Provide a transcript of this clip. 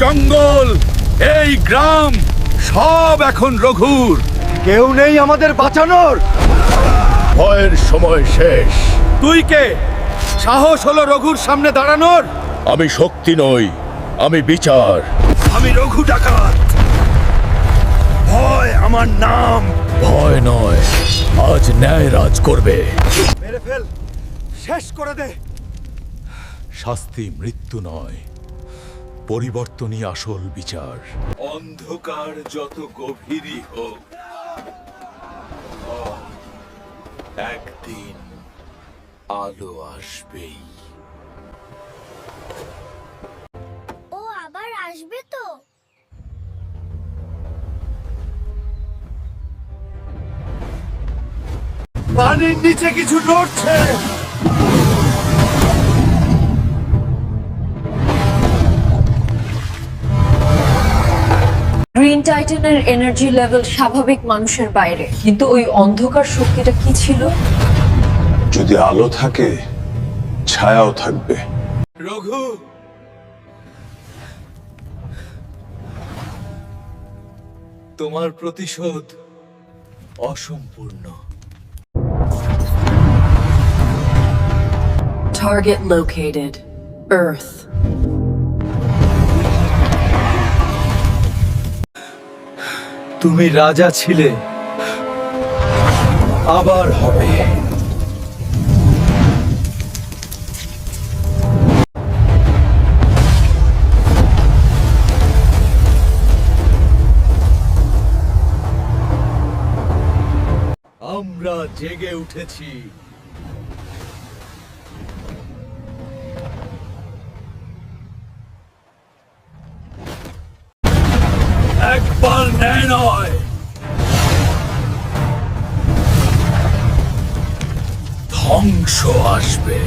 জঙ্গল, এই গ্রাম সব এখন রঘুর। কেউ নেই আমাদের বাঁচানোর। ভয়ের সময় শেষ। তুই কে? সাহস হলো রঘুর সামনে দাঁড়ানোর? আমি শক্তি নই, আমি বিচার। আমি রঘু ডাকাত। ভয় আমার নাম। ভয় নয়, আজ ন্যায় রাজ করবে। মেরে ফেল, শেষ করে দে। শাস্তি মৃত্যু নয়, পরিবর্তনই আসল বিচার। অন্ধকার যত গভীরই হোক, একদিন আলো আসবেই। ও আবার আসবে তো? পানির নিচে কিছু নড়ছে। গ্রিন টাইটানের এনার্জি লেভেল স্বাভাবিক মানুষের বাইরে, কিন্তু ওই অন্ধকার শক্তিটা কি ছিল? যদি আলো থাকে, ছায়াও থাকবে। রঘু, তোমার প্রতিশোধ অসম্পূর্ণ। Target located. Earth. তুমি রাজা ছিলে, আবার হবে। আমরা জেগে উঠেছি। একবার ন্যায় নয়, ধ্বংস আসবে।